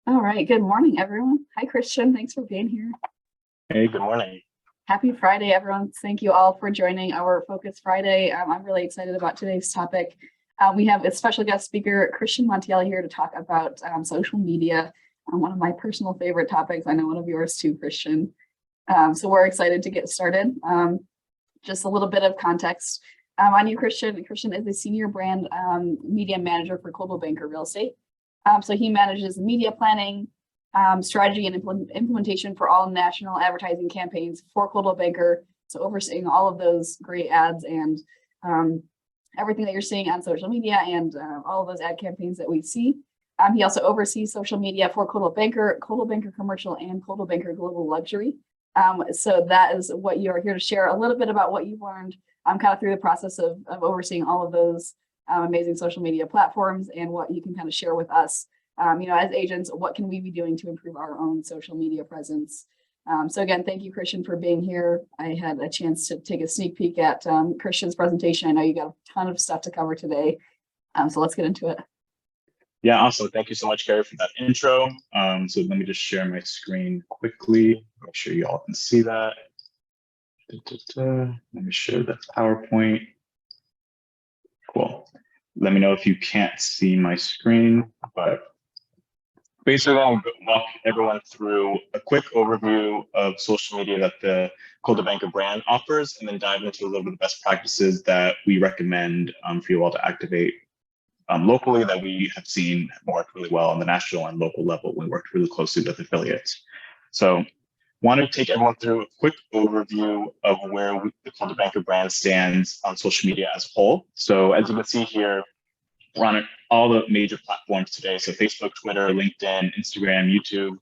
All right. Good morning, everyone. Hi, Christian. Thanks for being here. Hey, good morning. Happy Friday, everyone. Thank you all for joining our Focus Friday. I'm really excited about today's topic. We have a special guest speaker, Christian Montiel, here to talk about social media, one of my personal favorite topics. I know one of yours too, Christian. So we're excited to get started. Just a little bit of context on you, Christian. Christian is a senior brand media manager for Global Banker Real Estate. So he manages media planning, strategy, and implementation for all national advertising campaigns for Global Banker. So overseeing all of those great ads and everything that you're seeing on social media and all of those ad campaigns that we see. He also oversees social media for Global Banker Commercial, and Global Banker Global Luxury. So that is what you're here to share a little bit about what you've learned kind of through the process of overseeing all of those amazing social media platforms and what you can kind of share with us, as agents, what can we be doing to improve our own social media presence? So again, thank you, Christian, for being here. I had a chance to take a sneak peek at Christian's presentation. I know you got a ton of stuff to cover today. So let's get into it. Yeah, awesome. Thank you so much, Carrie, for that intro. So let me just share my screen quickly. Make sure you all can see that. Let me share the PowerPoint. Cool. Let me know if you can't see my screen, but basically I'll walk everyone through a quick overview of social media that the Coldwell Banker brand offers, and then dive into a little bit of best practices that we recommend for you all to activate locally that we have seen work really well on the national and local level. We worked really closely with affiliates. So want to take everyone through a quick overview of where the Coldwell Banker brand stands on social media as a whole. So as you can see here, we're on all the major platforms today. So Facebook, Twitter, LinkedIn, Instagram, YouTube.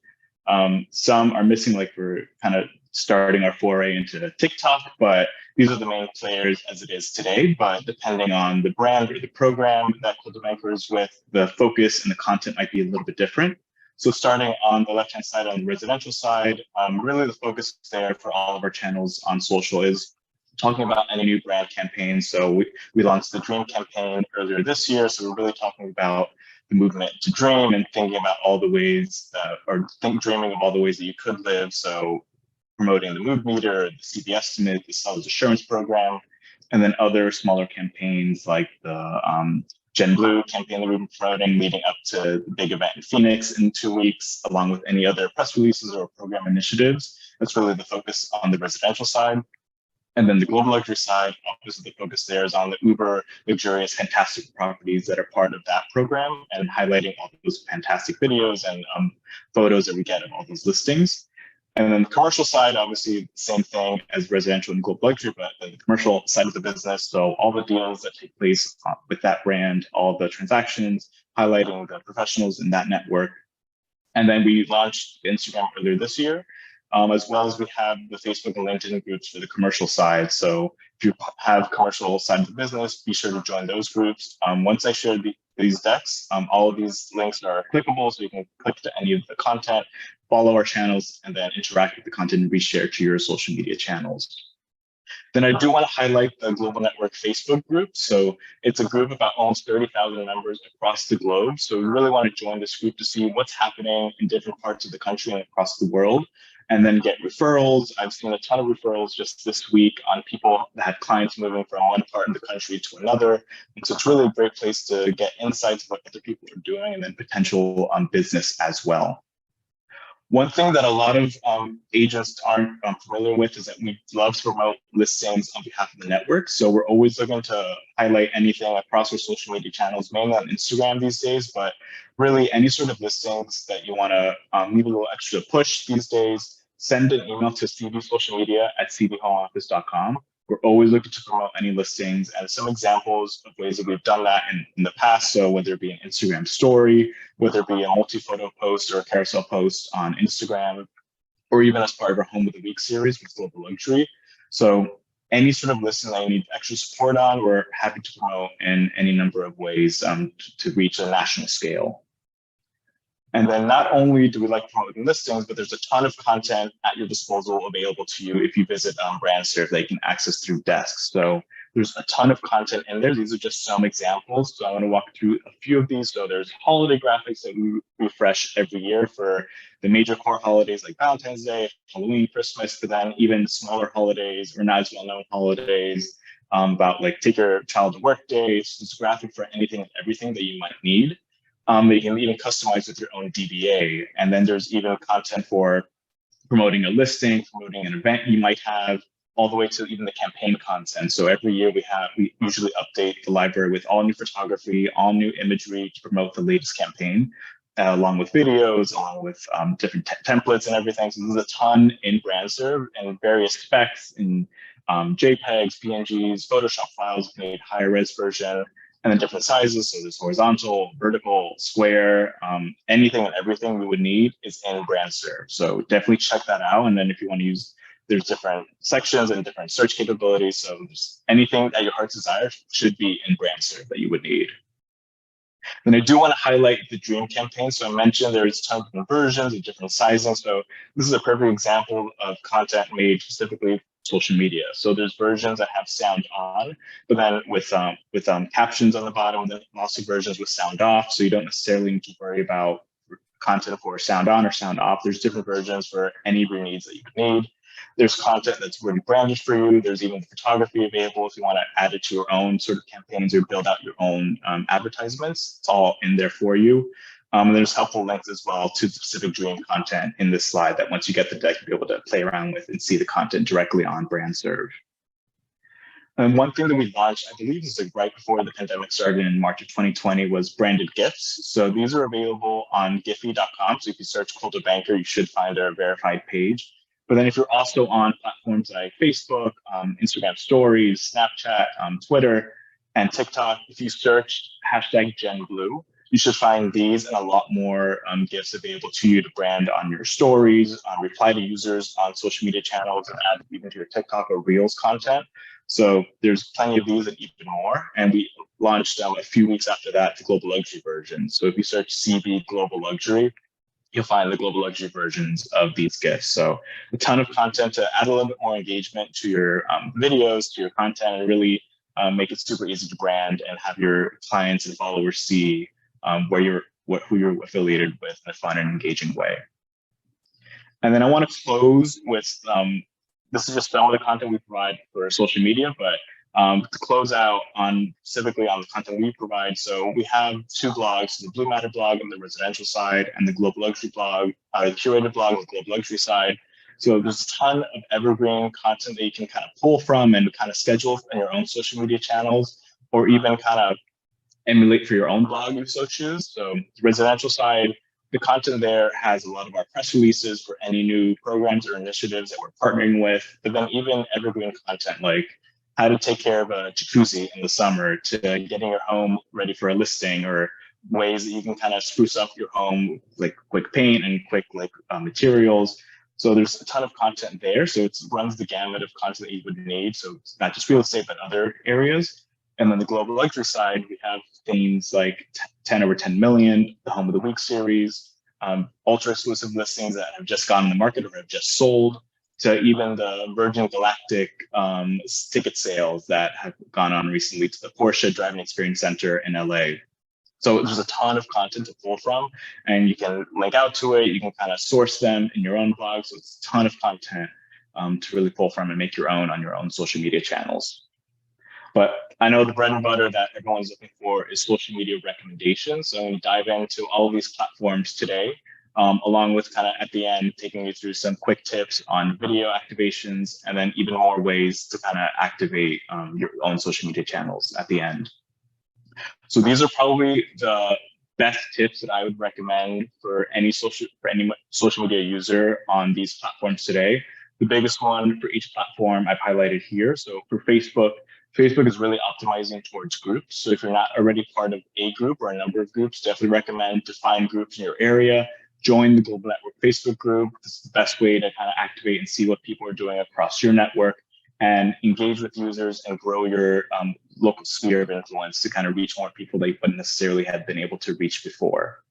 Some are missing, like we're kind of starting our foray into TikTok, but these are the main players as it is today. But depending on the brand or the program that Coldwell Banker is with, the focus and the content might be a little bit different. So starting on the left-hand side, on the residential side, really the focus there for all of our channels on social is talking about any new brand campaigns. So we launched the Dream campaign earlier this year. So we're really talking about the movement to dream and thinking about all the ways dreaming of all the ways that you could live. So promoting the mood meter, the CV estimate, the seller's assurance program, and then other smaller campaigns like the Gen Blue campaign that we've been promoting leading up to the big event in Phoenix in 2 weeks, along with any other press releases or program initiatives. That's really the focus on the residential side. And then the global luxury side, obviously the focus there is on the uber luxurious, fantastic properties that are part of that program and highlighting all those fantastic videos and photos that we get of all those listings. And then the commercial side, obviously, same thing as residential and global luxury, but the commercial side of the business. So all the deals that take place with that brand, all the transactions, highlighting the professionals in that network. And then we launched Instagram earlier this year, as well as we have the Facebook and LinkedIn groups for the commercial side. So if you have commercial side of the business, be sure to join those groups. Once I share these decks, all of these links are clickable, so you can click to any of the content, follow our channels, and then interact with the content and reshare to your social media channels. Then I do want to highlight the Global Network Facebook group. So it's a group of about almost 30,000 members across the globe. So we really want to join this group to see what's happening in different parts of the country and across the world, and then get referrals. I've seen a ton of referrals just this week on people that had clients moving from one part of the country to another. And so it's really a great place to get insights about what other people are doing and then potential business as well. One thing that a lot of agents aren't familiar with is that we love to promote listings on behalf of the network. So we're always looking to highlight anything across our social media channels, mainly on Instagram these days, but really any sort of listings that you want to leave a little extra push these days, send an email to cvsocialmedia@cvhomeoffice.com. We're always looking to promote any listings and some examples of ways that we've done that in the past. So whether it be an Instagram story, whether it be a multi-photo post or a carousel post on Instagram, or even as part of our Home of the Week series with Global Luxury. So any sort of listing that you need extra support on, we're happy to promote in any number of ways to reach a national scale. And then not only do we like promoting listings, but there's a ton of content at your disposal available to you if you visit BrandServe that you can access through desks. So There's a ton of content in there. These are just some examples. So I want to walk through a few of these. So there's holiday graphics that we refresh every year for the major core holidays like Valentine's Day, Halloween, Christmas, but then even smaller holidays or not as well-known holidays, about like take your child to work days. It's a graphic for anything and everything that you might need. That you can even customize with your own DBA. And then there's even content for promoting a listing, promoting an event you might have, all the way to even the campaign content. So every year we usually update the library with all new photography, all new imagery to promote the latest campaign, along with videos, along with different templates and everything. So there's a ton in BrandServe and various specs in JPEGs, PNGs, Photoshop files, made higher res version, and then different sizes. So there's horizontal, vertical, square, anything and everything we would need is in BrandServe. So definitely check that out. And then if you want to use, there's different sections and different search capabilities. So anything that your heart's desire should be in BrandServe that you would need. Then I do want to highlight the Dream campaign. So I mentioned there's tons of different versions and different sizing. So this is a perfect example of content made specifically social media. So there's versions that have sound on, but then with captions on the bottom, then also versions with sound off. So you don't necessarily need to worry about content for sound on or sound off. There's different versions for any of your needs that you need. There's content that's already branded for you. There's even photography available if you want to add it to your own sort of campaigns or build out your own advertisements. It's all in there for you. And there's helpful links as well to specific Dream content in this slide that once you get the deck, you'll be able to play around with and see the content directly on BrandServe. And one thing that we launched, I believe this is right before the pandemic started in March of 2020, was branded GIFs. So these are available on Giphy.com. So if you search Cold Banker, you should find a verified page. But then if you're also on platforms like Facebook, Instagram Stories, Snapchat, Twitter, and TikTok, if you search #GenBlue, you should find these and a lot more GIFs available to you to brand on your stories, reply to users on social media channels, and add even to your TikTok or Reels content. So there's plenty of these and even more. And we launched a few weeks after that the global luxury version. So if you search CB global luxury, you'll find the global luxury versions of these GIFs. So a ton of content to add a little bit more engagement to your videos, to your content, and really make it super easy to brand and have your clients and followers see who you're affiliated with in a fun and engaging way. And then I want to close with, this is just some of the content we provide for social media, but to close out on specifically on the content we provide. So we have two blogs, the Blue Matter blog on the residential side and the Global Luxury blog, the curated blog on the Global Luxury side. So there's a ton of evergreen content that you can kind of pull from and kind of schedule in your own social media channels, or even kind of emulate for your own blog if you so choose. So the residential side, the content there has a lot of our press releases for any new programs or initiatives that we're partnering with, but then even evergreen content like how to take care of a jacuzzi in the summer to getting your home ready for a listing, or ways that you can kind of spruce up your home, like quick paint and quick materials. So there's a ton of content there. So it runs the gamut of content that you would need. So it's not just real estate, but other areas. And then the global luxury side, we have things like 10 over 10 million, the Home of the Week series, ultra exclusive listings that have just gone in the market or have just sold, to even the Virgin Galactic ticket sales that have gone on recently to the Porsche Driving Experience Center in LA. So there's a ton of content to pull from, and you can link out to it. You can kind of source them in your own blog. So it's a ton of content to really pull from and make your own on your own social media channels. But I know the bread and butter that everyone's looking for is social media recommendations. So I'm going to dive into all of these platforms today, along with kind of at the end, taking you through some quick tips on video activations, and then even more ways to kind of activate your own social media channels at the end. So these are probably the best tips that I would recommend for any social media user on these platforms today. The biggest one for each platform I've highlighted here. So for Facebook is really optimizing towards groups. So if you're not already part of a group or a number of groups, definitely recommend to find groups in your area, join the Global Network Facebook group. This is the best way to kind of activate and see what people are doing across your network, and engage with users and grow your local sphere of influence to kind of reach more people that you wouldn't necessarily have been able to reach before.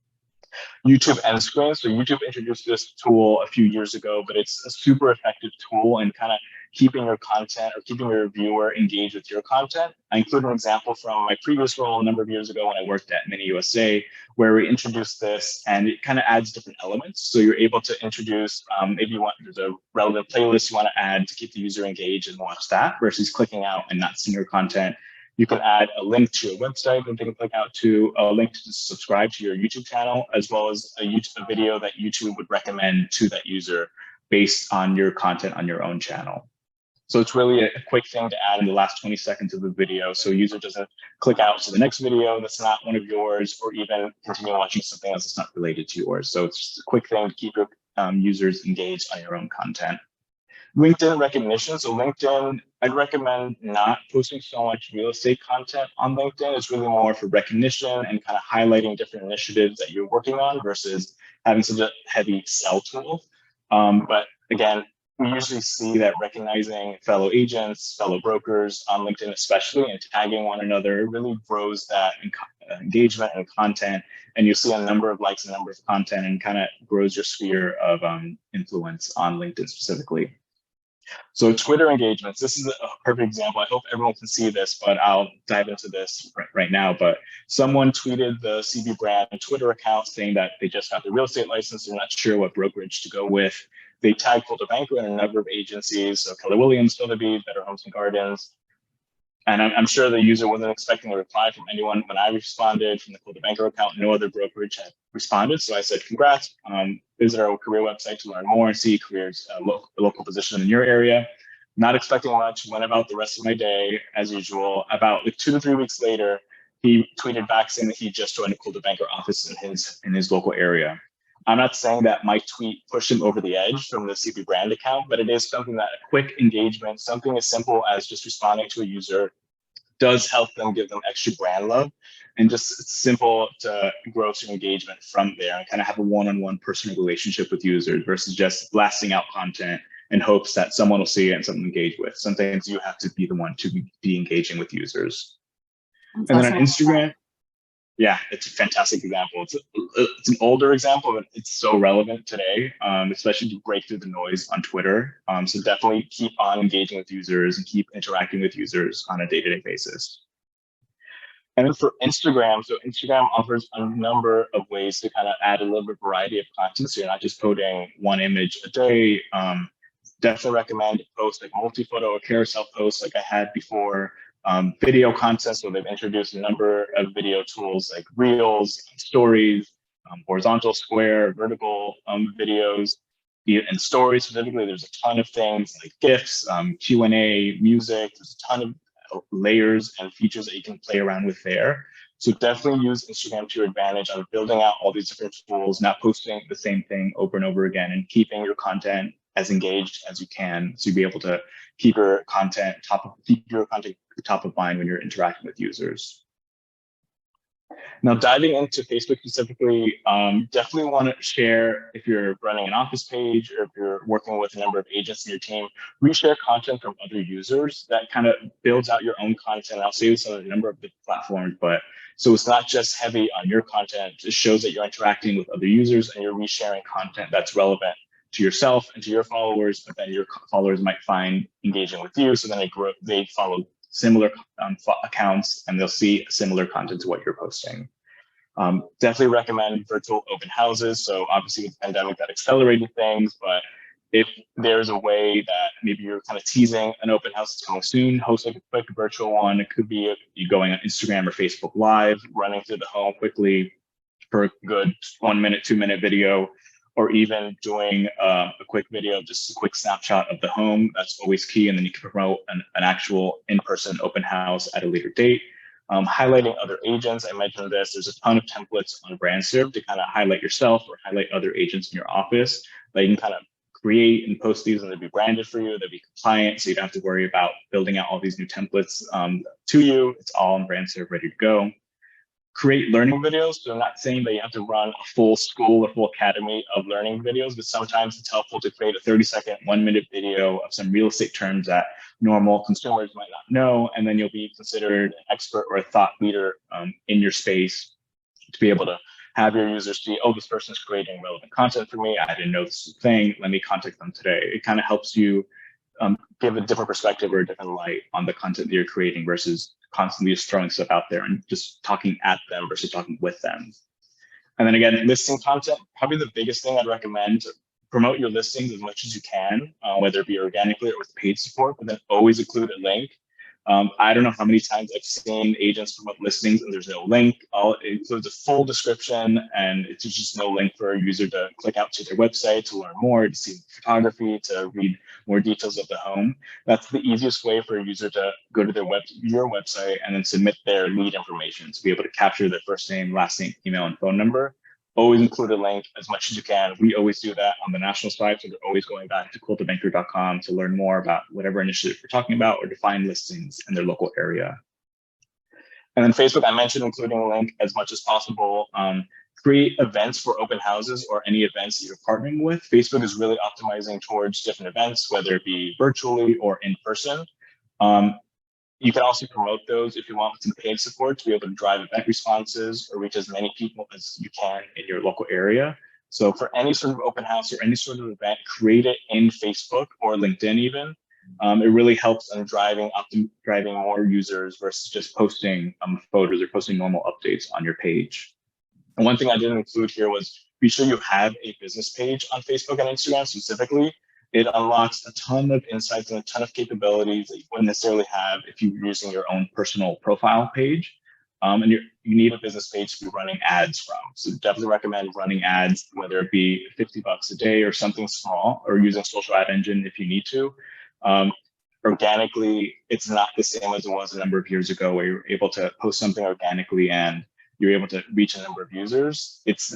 YouTube end screen. So YouTube introduced this tool a few years ago, but it's a super effective tool in kind of keeping your content or keeping your viewer engaged with your content. I include an example from my previous role a number of years ago when I worked at Mini USA, where we introduced this, and it kind of adds different elements. So you're able to introduce, maybe you want, there's a relevant playlist you want to add to keep the user engaged and watch that versus clicking out and not seeing your content. You can add a link to your website that they can click out to, a link to subscribe to your YouTube channel, as well as a video that YouTube would recommend to that user based on your content on your own channel. So it's really a quick thing to add in the last 20 seconds of the video, so a user doesn't click out to the next video that's not one of yours, or even continue watching something else that's not related to yours. So it's just a quick thing to keep your users engaged on your own content. LinkedIn recognition. So LinkedIn, I'd recommend not posting so much real estate content on LinkedIn. It's really more for recognition and kind of highlighting different initiatives that you're working on versus having such a heavy sell tool. But again, we usually see that recognizing fellow agents, fellow brokers on LinkedIn especially, and tagging one another really grows that engagement and content. And you see a number of likes, a number of content, and kind of grows your sphere of influence on LinkedIn specifically. So Twitter engagements, this is a perfect example. I hope everyone can see this, but I'll dive into this right now. But someone tweeted the CB brand Twitter account saying that they just got the real estate license. They're not sure what brokerage to go with. They tagged Coldwell Banker and a number of agencies. So Keller Williams, Sotheby's, Better Homes and Gardens. And I'm sure the user wasn't expecting a reply from anyone. When I responded from the Coldwell Banker account, no other brokerage had responded. So I said, congrats, visit our career website to learn more and see careers, local position in your area. Not expecting much, went about the rest of my day as usual. About like 2 to 3 weeks later, he tweeted back saying that he just joined a Coldwell Banker office in his local area. I'm not saying that my tweet pushed him over the edge from the CB brand account, but it is something that a quick engagement, something as simple as just responding to a user does help them, give them extra brand love, and just simple to grow some engagement from there and kind of have a one-on-one personal relationship with users versus just blasting out content in hopes that someone will see it and someone engage with. Sometimes you have to be the one to be engaging with users. And then on Instagram, yeah, it's a fantastic example. It's an older example, but it's so relevant today, especially to break through the noise on Twitter. So definitely keep on engaging with users and keep interacting with users on a day-to-day basis. And then for Instagram, so Instagram offers a number of ways to kind of add a little bit of variety of content. So you're not just posting one image a day. Definitely recommend post like multi-photo or carousel posts like I had before. Video content, so they've introduced a number of video tools like Reels, Stories, horizontal, square, vertical videos, and Stories specifically. There's a ton of things like GIFs, Q&A, music. There's a ton of layers and features that you can play around with there. So definitely use Instagram to your advantage on building out all these different tools, not posting the same thing over and over again, and keeping your content as engaged as you can, so you'll be able to keep your content top of mind when you're interacting with users. Now, diving into Facebook specifically, definitely want to share, if you're running an office page or if you're working with a number of agents in your team, reshare content from other users. That kind of builds out your own content. I'll say this on a number of different platforms, but so it's not just heavy on your content. It shows that you're interacting with other users and you're resharing content that's relevant to yourself and to your followers, but then your followers might find engaging with you. So then they follow similar accounts and they'll see similar content to what you're posting. Definitely recommend virtual open houses. So obviously with the pandemic that accelerated things, but if there's a way that maybe you're kind of teasing an open house that's coming soon, host like a quick virtual one. It could be you going on Instagram or Facebook Live, running through the home quickly for a good 1 minute, 2 minute video, or even doing a quick video, just a quick snapshot of the home. That's always key. And then you can promote an actual in-person open house at a later date. Highlighting other agents, I mentioned this, there's a ton of templates on BrandServe to kind of highlight yourself or highlight other agents in your office that you can kind of create and post these, and they'll be branded for you, they'll be compliant, so you don't have to worry about building out all these new templates to you. It's all in BrandServe, ready to go. Create learning videos. So I'm not saying that you have to run a full school or full academy of learning videos, but sometimes it's helpful to create a 30-second, 1 minute video of some real estate terms that normal consumers might not know. And then you'll be considered an expert or a thought leader in your space to be able to have your users see, oh, this person's creating relevant content for me. I didn't know this was a thing. Let me contact them today. It kind of helps you give a different perspective or a different light on the content that you're creating versus constantly just throwing stuff out there and just talking at them versus talking with them. And then again, listing content, probably the biggest thing I'd recommend, promote your listings as much as you can, whether it be organically or with paid support, but then always include a link. I don't know how many times I've seen agents promote listings and there's no link. It includes a full description and it's just no link for a user to click out to their website to learn more, to see photography, to read more details of the home. That's the easiest way for a user to go to your website and then submit their lead information to be able to capture their first name, last name, email, and phone number. Always include a link as much as you can. We always do that on the national side, so they're always going back to quiltabanker.com to learn more about whatever initiative we're talking about or to find listings in their local area. And then Facebook, I mentioned including a link as much as possible. Create events for open houses or any events that you're partnering with. Facebook is really optimizing towards different events, whether it be virtually or in person. You can also promote those if you want with some paid support to be able to drive event responses or reach as many people as you can in your local area. So for any sort of open house or any sort of event, create it in Facebook or LinkedIn even. It really helps in driving more users versus just posting photos or posting normal updates on your page. And one thing I didn't include here was be sure you have a business page on Facebook and Instagram specifically. It unlocks a ton of insights and a ton of capabilities that you wouldn't necessarily have if you were using your own personal profile page. And you need a business page to be running ads from. So definitely recommend running ads, whether it be $50 a day or something small, or using social ad engine if you need to. Organically, it's not the same as it was a number of years ago where you're able to post something organically and you're able to reach a number of users. It's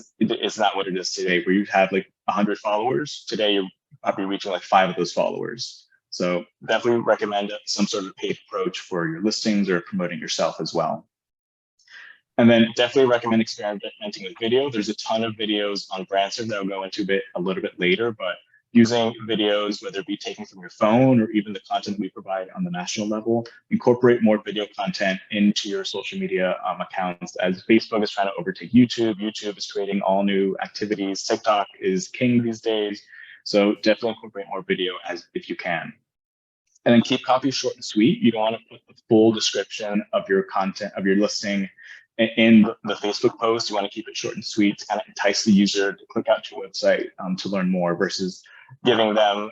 not what it is today, where you have like 100 followers. Today, you're probably reaching like 5 of those followers. So definitely recommend some sort of paid approach for your listings or promoting yourself as well. And then definitely recommend experimenting with video. There's a ton of videos on BrandServe that I'll go into a little bit later, but using videos, whether it be taken from your phone or even the content we provide on the national level, incorporate more video content into your social media accounts as Facebook is trying to overtake YouTube. YouTube is creating all new activities. TikTok is king these days. So definitely incorporate more video if you can. And then keep copy short and sweet. You don't want to put the full description of your content, of your listing in the Facebook post. You want to keep it short and sweet to kind of entice the user to click out to your website to learn more versus giving them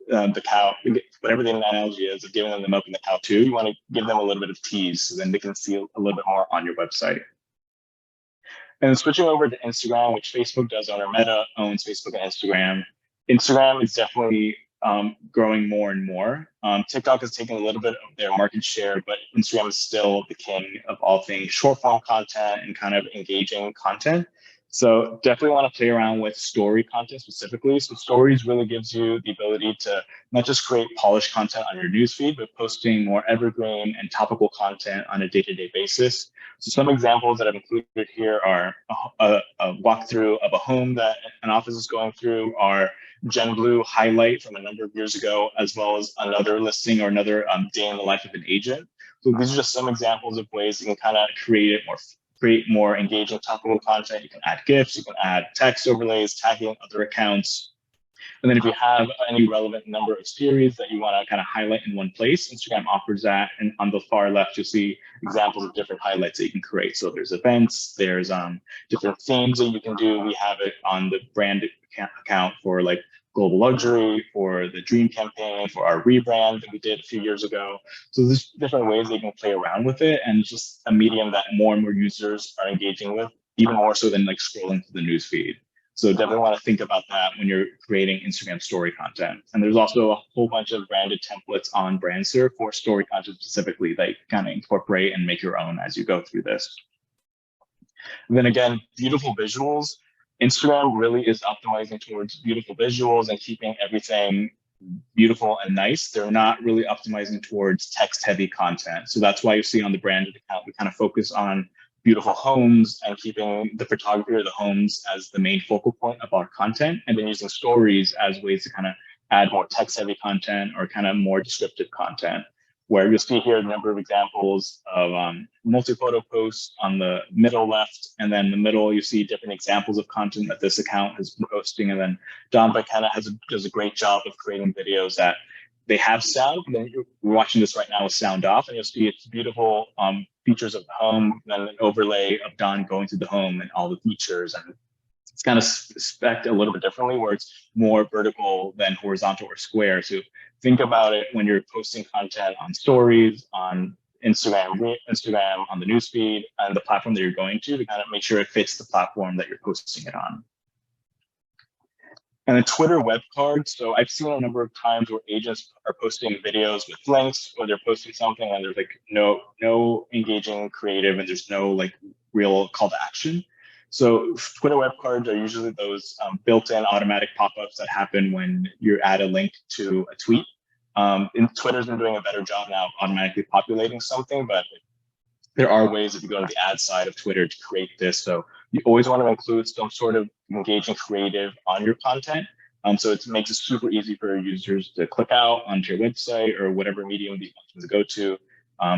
the cow, whatever the analogy is, of giving them the milk and the cow too. You want to give them a little bit of tease so then they can see a little bit more on your website. And then switching over to Instagram, which Facebook does own, or Meta owns Facebook and Instagram. Instagram is definitely growing more and more. TikTok has taken a little bit of their market share, but Instagram is still the king of all things short form content and kind of engaging content. So definitely want to play around with story content specifically. So stories really gives you the ability to not just create polished content on your newsfeed, but posting more evergreen and topical content on a day-to-day basis. So some examples that I've included here are a walkthrough of a home that an office is going through, our Gen Blue highlight from a number of years ago, as well as another listing or another day in the life of an agent. So these are just some examples of ways you can kind of create more engaging topical content. You can add GIFs, you can add text overlays, tagging other accounts. And then if you have any relevant number of series that you want to kind of highlight in one place, Instagram offers that. And on the far left, you'll see examples of different highlights that you can create. So there's events, there's different themes that you can do. We have it on the brand account for like global luxury, for the dream campaign, for our rebrand that we did a few years ago. So there's different ways they can play around with it, and just a medium that more and more users are engaging with, even more so than like scrolling through the news feed. So definitely want to think about that when you're creating Instagram story content. And there's also a whole bunch of branded templates on BrandServe for story content specifically that you kind of incorporate and make your own as you go through this. And then again, beautiful visuals. Instagram really is optimizing towards beautiful visuals and keeping everything beautiful and nice. They're not really optimizing towards text-heavy content. So that's why you see on the branded account, we kind of focus on beautiful homes and keeping the photography of the homes as the main focal point of our content, and then using stories as ways to kind of add more text-heavy content or kind of more descriptive content. where you'll see here a number of examples of multi-photo posts on the middle left, and then in the middle you see different examples of content that this account has been posting, and then Don kind of does a great job of creating videos that they have sound, and then we're watching this right now with sound off, and you'll see it's beautiful features of the home, then an overlay of Don going through the home and all the features, and it's kind of spec'd a little bit differently where it's more vertical than horizontal or square. So think about it when you're posting content on stories, on Instagram, on the newsfeed, and the platform that you're going to kind of make sure it fits the platform that you're posting it on. And a Twitter web card. So I've seen a number of times where agents are posting videos with links, or they're posting something and there's like no engaging creative, and there's no like real call to action. So Twitter web cards are usually those built-in automatic pop-ups that happen when you add a link to a tweet. And Twitter's been doing a better job now of automatically populating something, but there are ways if you go to the ad side of Twitter to create this. So you always want to include some sort of engaging creative on your content. So it makes it super easy for users to click out onto your website or whatever medium you want to go to.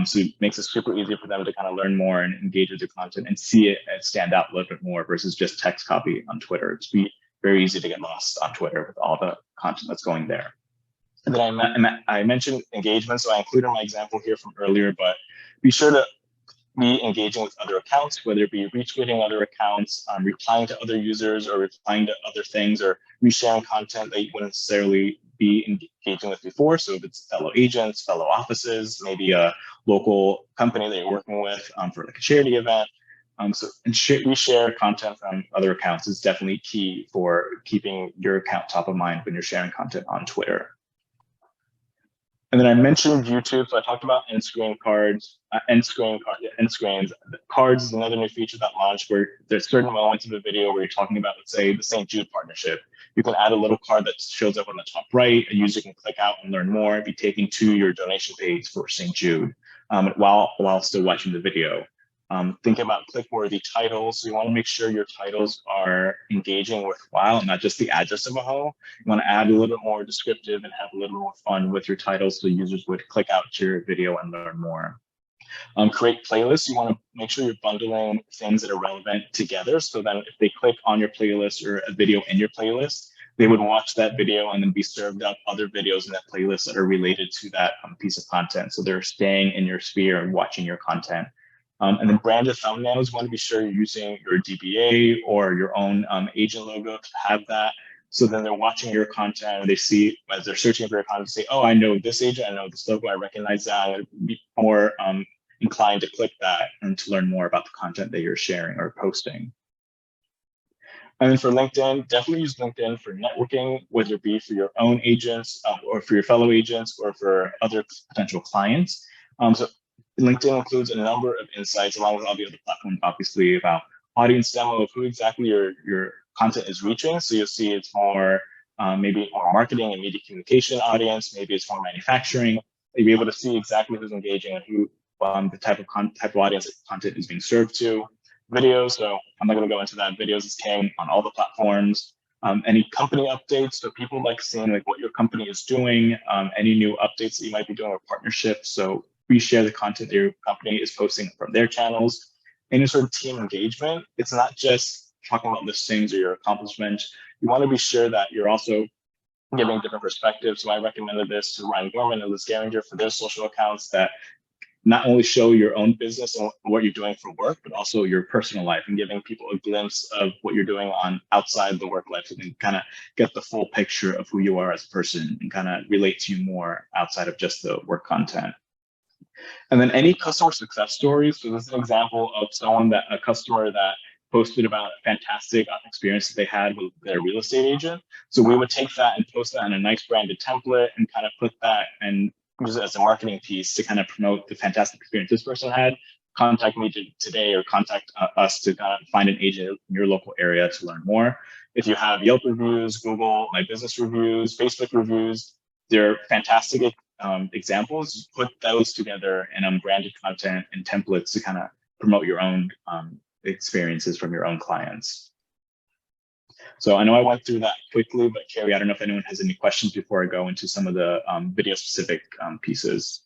So it makes it super easy for them to kind of learn more and engage with your content and see it stand out a little bit more versus just text copy on Twitter. It's very easy to get lost on Twitter with all the content that's going there. And then I mentioned engagement, so I included my example here from earlier, but be sure to be engaging with other accounts, whether it be retweeting other accounts, replying to other users, or replying to other things, or resharing content that you wouldn't necessarily be engaging with before. So if it's fellow agents, fellow offices, maybe a local company that you're working with for like a charity event. Reshare content from other accounts is definitely key for keeping your account top of mind when you're sharing content on Twitter. And then I mentioned YouTube, so I talked about end screen cards, end screens. Cards is another new feature that launched where there's certain moments of a video where you're talking about, let's say, the St. Jude partnership. You can add a little card that shows up on the top right. A user can click out and learn more and be taken to your donation page for St. Jude while still watching the video. Think about click-worthy titles. So you want to make sure your titles are engaging worthwhile and not just the address of a home. You want to add a little bit more descriptive and have a little more fun with your titles so users would click out to your video and learn more. Create playlists. You want to make sure you're bundling things that are relevant together. So then if they click on your playlist or a video in your playlist, they would watch that video and then be served up other videos in that playlist that are related to that piece of content. So they're staying in your sphere and watching your content. And then branded thumbnails, you want to be sure you're using your DBA or your own agent logo to have that. So then they're watching your content and they see, as they're searching for your content, say, oh, I know this agent, I know this logo, I recognize that. I'm going to be more inclined to click that and to learn more about the content that you're sharing or posting. And then for LinkedIn, definitely use LinkedIn for networking, whether it be for your own agents or for your fellow agents or for other potential clients. So LinkedIn includes a number of insights along with all the other platforms, obviously, about audience demo of who exactly your content is reaching. So you'll see it's more maybe more marketing and media communication audience, maybe it's more manufacturing. You'll be able to see exactly who's engaging and who the type of audience that content is being served to. Videos, so I'm not going to go into that. Videos is king on all the platforms. Any company updates, so people like seeing like what your company is doing, any new updates that you might be doing or partnerships. So reshare the content that your company is posting from their channels. Any sort of team engagement, it's not just talking about listings or your accomplishments. You want to be sure that you're also giving different perspectives. So I recommended this to Ryan Gorman and Liz Geringer for their social accounts that not only show your own business and what you're doing for work, but also your personal life and giving people a glimpse of what you're doing on outside the work life so they can kind of get the full picture of who you are as a person and kind of relate to you more outside of just the work content. And then any customer success stories. So this is an example of a customer that posted about a fantastic experience that they had with their real estate agent. So we would take that and post that in a nice branded template and kind of put that and use it as a marketing piece to kind of promote the fantastic experience this person had. Contact me today or contact us to kind of find an agent in your local area to learn more. If you have Yelp reviews, Google My Business reviews, Facebook reviews, they're fantastic examples. Put those together in branded content and templates to kind of promote your own experiences from your own clients. So I know I went through that quickly, but Carrie, I don't know if anyone has any questions before I go into some of the video specific pieces.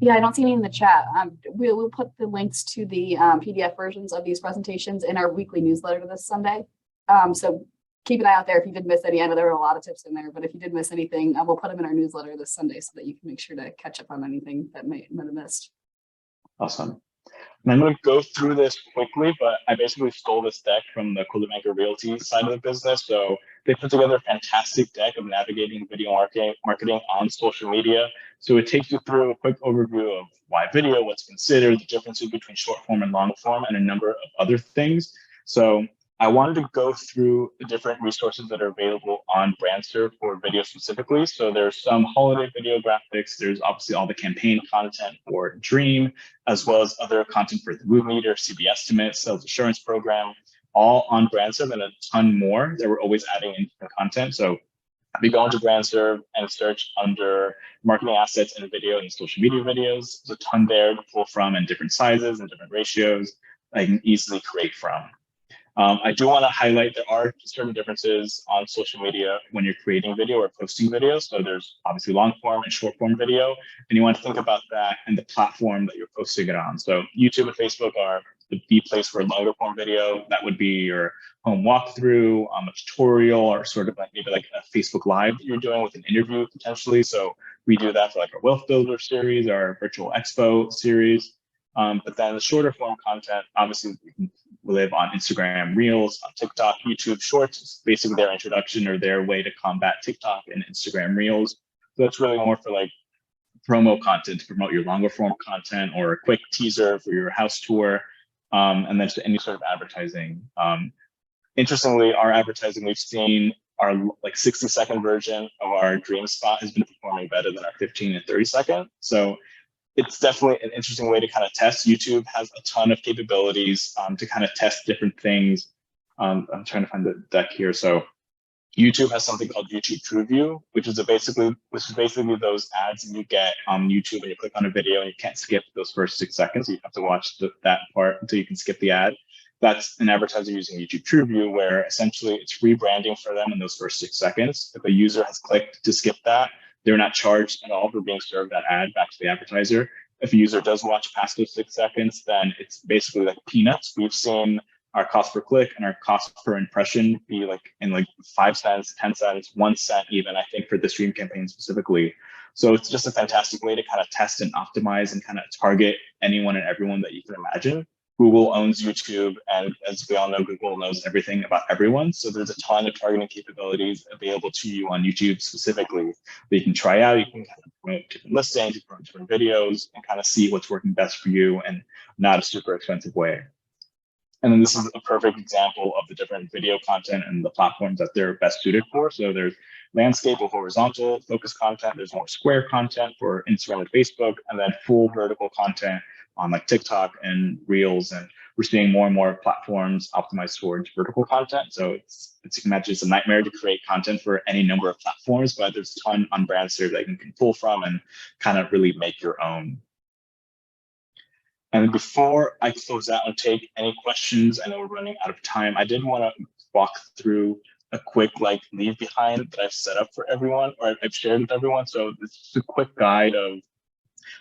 Yeah, I don't see any in the chat. We'll put the links to the PDF versions of these presentations in our weekly newsletter this Sunday. So keep an eye out there if you did miss any. I know there were a lot of tips in there, but if you did miss anything, we'll put them in our newsletter this Sunday so that you can make sure to catch up on anything that might have missed. Awesome. And I'm going to go through this quickly, but I basically stole this deck from the Banker Realty side of the business. So they put together a fantastic deck of navigating video marketing on social media. So it takes you through a quick overview of why video, what's considered, the differences between short form and long form, and a number of other things. So I wanted to go through the different resources that are available on BrandServe for video specifically. So there's some holiday video graphics. There's obviously all the campaign content for Dream, as well as other content for the Move Meter, CB Estimate, Sales Assurance Program, all on BrandServe, and a ton more that we're always adding in different content. So if you go into BrandServe and search under marketing assets and video and social media videos, there's a ton there to pull from in different sizes and different ratios that I can easily create from. I do want to highlight there are certain differences on social media when you're creating video or posting video. So there's obviously long form and short form video, and you want to think about that and the platform that you're posting it on. So YouTube and Facebook are the place for longer form video. That would be your home walkthrough, a tutorial, or sort of like maybe like a Facebook Live that you're doing with an interview potentially. So we do that for like our Wealth Builder series, our Virtual Expo series. But then the shorter form content, obviously, you can live on Instagram Reels, on TikTok, YouTube Shorts. It's basically their introduction or their way to combat TikTok and Instagram Reels. So that's really more for like promo content to promote your longer form content or a quick teaser for your house tour, and then any sort of advertising. Interestingly, our advertising we've seen our like 60-second version of our Dream Spot has been performing better than our 15 and 30-second. So it's definitely an interesting way to kind of test. YouTube has a ton of capabilities to kind of test different things. I'm trying to find the deck here. So YouTube has something called YouTube TrueView, which is basically those ads that you get on YouTube when you click on a video and you can't skip those first 6 seconds. You have to watch that part until you can skip the ad. That's an advertiser using YouTube TrueView, where essentially it's rebranding for them in those first 6 seconds. If a user has clicked to skip that, they're not charged at all for being served that ad back to the advertiser. If a user does watch past those 6 seconds, then it's basically like peanuts. We've seen our cost per click and our cost per impression be like in like 5 cents, 10 cents, 1 cent even, I think, for the Stream campaign specifically. So it's just a fantastic way to kind of test and optimize and kind of target anyone and everyone that you can imagine. Google owns YouTube, and as we all know, Google knows everything about everyone. So there's a ton of targeting capabilities available to you on YouTube specifically that you can try out. You can kind of promote different listings, promote different videos, and kind of see what's working best for you and not a super expensive way. And then this is a perfect example of the different video content and the platforms that they're best suited for. So there's landscape or horizontal focus content. There's more square content for Instagram and Facebook, and then full vertical content on like TikTok and Reels. And we're seeing more and more platforms optimized towards vertical content. So it's you can imagine it's a nightmare to create content for any number of platforms, but there's a ton on BrandServe that you can pull from and kind of really make your own. And before I close out and take any questions, I know we're running out of time. I did want to walk through a quick like leave behind that I've set up for everyone, or I've shared with everyone. So this is a quick guide of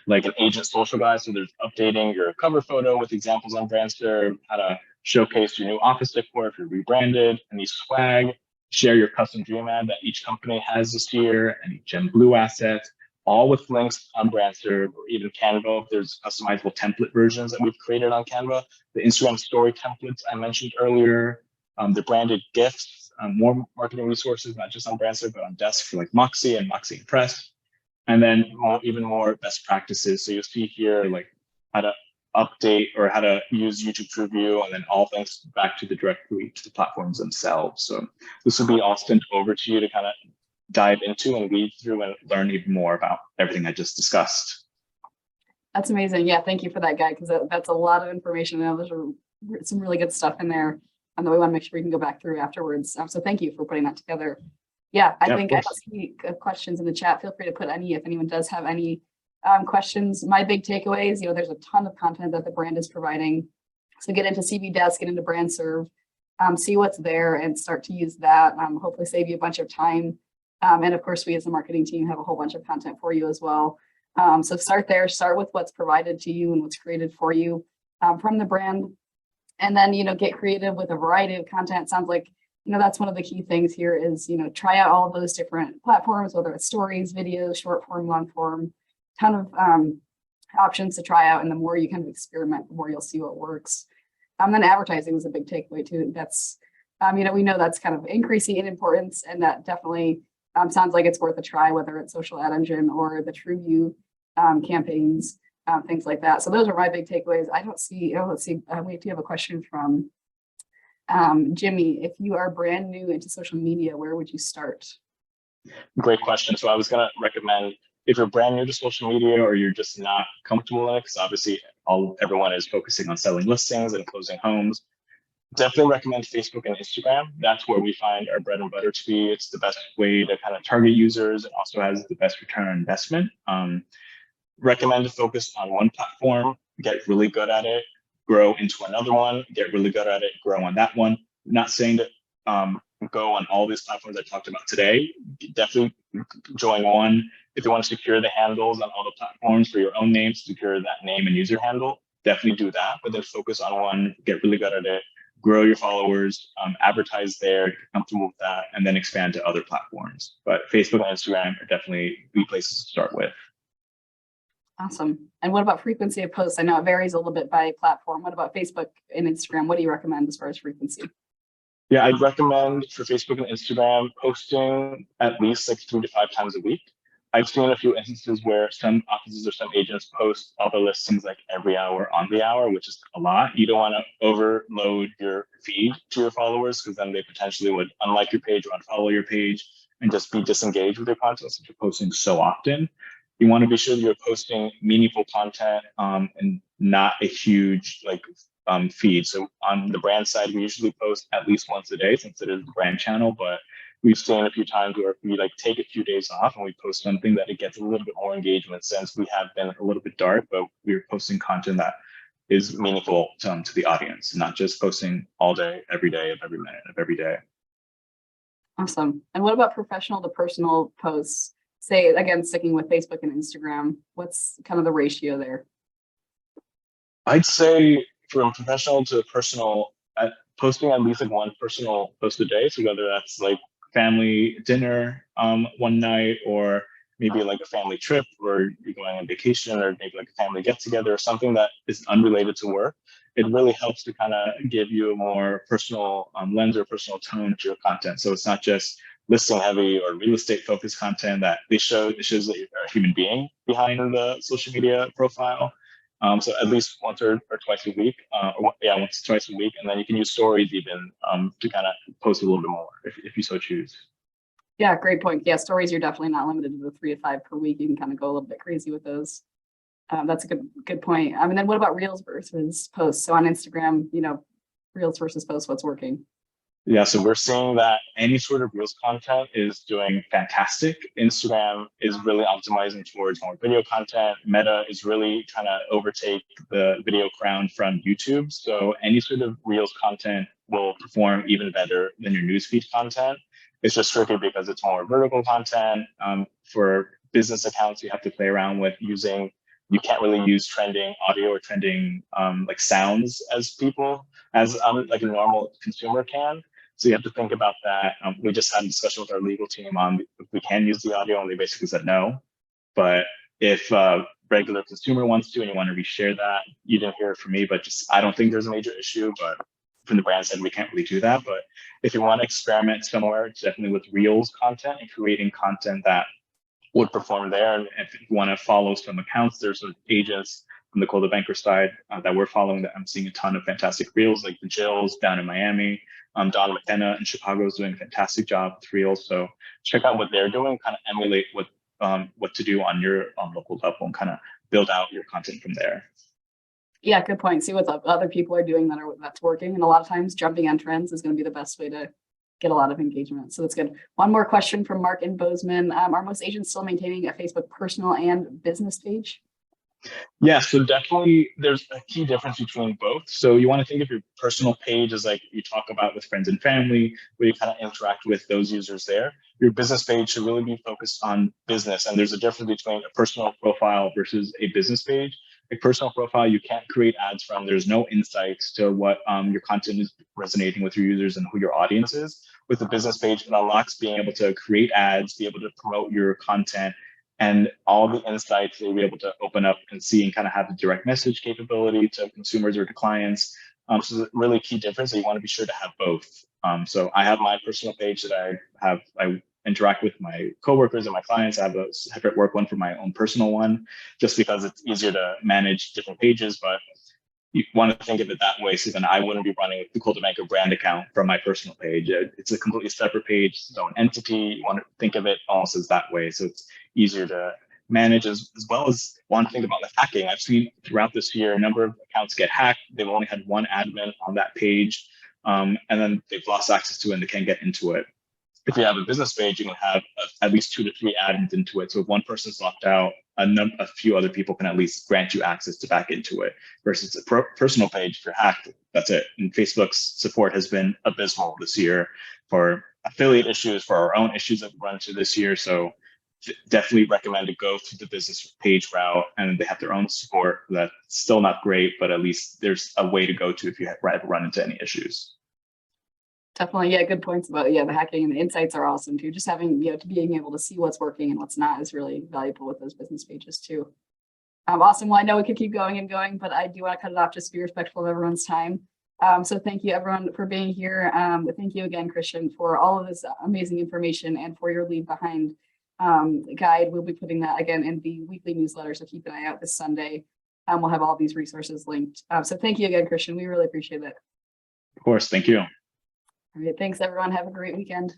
like an agent social guide. So there's updating your cover photo with examples on BrandServe, how to showcase your new office decor if you're rebranded, any swag, share your custom dream ad that each company has this year, any Gem Blue assets, all with links on BrandServe or even Canva. If there's customizable template versions that we've created on Canva, the Instagram story templates I mentioned earlier, the branded gifts, more marketing resources, not just on BrandServe, but on Desk for like Moxie and Moxie Impress. And then even more best practices. So you'll see here like how to update or how to use YouTube TrueView, and then all links back to the directly to the platforms themselves. So this will be all sent over to you to kind of dive into and read through and learn even more about everything I just discussed. That's amazing. Yeah, thank you for that guide, because that's a lot of information. I know there's some really good stuff in there that we want to make sure we can go back through afterwards. So thank you for putting that together. Yeah, I think I don't see questions in the chat. Feel free to put any if anyone does have any questions. My big takeaways, there's a ton of content that the brand is providing. So get into CB Desk, get into BrandServe, see what's there and start to use that. Hopefully save you a bunch of time. And of course, we as a marketing team have a whole bunch of content for you as well. So start there, start with what's provided to you and what's created for you from the brand. And then, get creative with a variety of content. Sounds like, that's one of the key things here is, try out all of those different platforms, whether it's stories, videos, short form, long form, ton of options to try out. And the more you kind of experiment, the more you'll see what works. Then advertising was a big takeaway too. That's, we know that's kind of increasing in importance, and that definitely sounds like it's worth a try, whether it's social ad engine or the TrueView campaigns, things like that. So those are my big takeaways. Let's see, we do have a question from Jimmy. If you are brand new into social media, where would you start? Great question. So I was going to recommend, if you're brand new to social media or you're just not comfortable in it, because obviously everyone is focusing on selling listings and closing homes, definitely recommend Facebook and Instagram. That's where we find our bread and butter to be. It's the best way to kind of target users. It also has the best return on investment. Recommend to focus on one platform, get really good at it, grow into another one, get really good at it, grow on that one. Not saying to go on all these platforms I talked about today. Definitely join one. If you want to secure the handles on all the platforms for your own name, secure that name and user handle, definitely do that. But then focus on one, get really good at it, grow your followers, advertise there, get comfortable with that, and then expand to other platforms. But Facebook and Instagram are definitely the places to start with. Awesome. And what about frequency of posts? I know it varies a little bit by platform. What about Facebook and Instagram? What do you recommend as far as frequency? Yeah, I'd recommend for Facebook and Instagram posting at least like 3 to 5 times a week. I've seen a few instances where some offices or some agents post all the listings like every hour on the hour, which is a lot. You don't want to overload your feed to your followers, because then they potentially would unlike your page or unfollow your page and just be disengaged with your content since you're posting so often. You want to be sure that you're posting meaningful content and not a huge feed. So on the brand side, we usually post at least once a day since it is the brand channel, but we've seen a few times where we take a few days off and we post something that it gets a little bit more engagement, since we have been a little bit dark, but we're posting content that is meaningful to the audience, not just posting all day, every day, of every minute of every day. Awesome. And what about professional to personal posts? Say, again, sticking with Facebook and Instagram, what's kind of the ratio there? I'd say from professional to personal, posting at least one personal post a day. So whether that's family dinner one night, or maybe a family trip, or you're going on vacation, or maybe a family get together, or something that is unrelated to work, it really helps to kind of give you a more personal lens or personal tone to your content. So it's not just listing heavy or real estate focused content that it shows that you're a human being behind the social media profile. So at least once or twice a week, once or twice a week, and then you can use stories even to kind of post a little bit more if you so choose. Yeah, great point. Yeah, stories, you're definitely not limited to the 3 to 5 per week. You can kind of go a little bit crazy with those. That's a good point. And then what about Reels versus posts? So on Instagram, Reels versus posts, what's working? Yeah, so we're seeing that any sort of Reels content is doing fantastic. Instagram is really optimizing towards more video content. Meta is really trying to overtake the video crown from YouTube. So any sort of Reels content will perform even better than your newsfeed content. It's just tricky because it's more vertical content. For business accounts, you have to play around with using, you can't really use trending audio or trending sounds as a normal consumer can. So you have to think about that. We just had a discussion with our legal team on if we can use the audio, and they basically said no. But if a regular consumer wants to and you want to reshare that, you didn't hear it from me, but I don't think there's a major issue. But from the brand side, we can't really do that. But if you want to experiment somewhere, it's definitely with Reels content and creating content that would perform there. And if you want to follow some accounts, there's some agents from the Coldwell Banker side that we're following that I'm seeing a ton of fantastic Reels, like the Jills down in Miami. Don McKenna in Chicago is doing a fantastic job with Reels. So check out what they're doing, kind of emulate what to do on your local level, and kind of build out your content from there. Yeah, good point. See what other people are doing that's working. And a lot of times jumping on trends is going to be the best way to get a lot of engagement. So that's good. One more question from Mark in Bozeman. Are most agents still maintaining a Facebook personal and business page? Yeah, so definitely there's a key difference between both. So you want to think of your personal page as like you talk about with friends and family, where you kind of interact with those users there. Your business page should really be focused on business. And there's a difference between a personal profile versus a business page. A personal profile, you can't create ads from. There's no insights to what your content is resonating with your users and who your audience is. With a business page, it unlocks being able to create ads, be able to promote your content, and all the insights they'll be able to open up and see and kind of have the direct message capability to consumers or to clients. So it's a really key difference. So you want to be sure to have both. So I have my personal page that I interact with my coworkers and my clients. I have a separate work one for my own personal one, just because it's easier to manage different pages. But you want to think of it that way. So then I wouldn't be running the Cold Banker brand account from my personal page. It's a completely separate page, its own entity. You want to think of it almost as that way. So it's easier to manage as well as want to think about the hacking. I've seen throughout this year, a number of accounts get hacked. They've only had one admin on that page. And then they've lost access to it and they can't get into it. If you have a business page, you can have at least 2 to 3 admins into it. So if one person's locked out, a few other people can at least grant you access to back into it. Versus a personal page, if you're hacked, that's it. And Facebook's support has been abysmal this year for affiliate issues, for our own issues that we've run into this year. So definitely recommend to go through the business page route, and they have their own support. That's still not great, but at least there's a way to go to if you ever run into any issues. Definitely, yeah, good points about the hacking, and the insights are awesome too. Just having to being able to see what's working and what's not is really valuable with those business pages too. Awesome. Well, I know we could keep going and going, but I do want to cut it off just to be respectful of everyone's time. So thank you everyone for being here. Thank you again, Christian, for all of this amazing information and for your leave behind guide. We'll be putting that again in the weekly newsletter, so keep an eye out this Sunday. We'll have all these resources linked. So thank you again, Christian. We really appreciate it. Of course, thank you. All right, thanks everyone. Have a great weekend.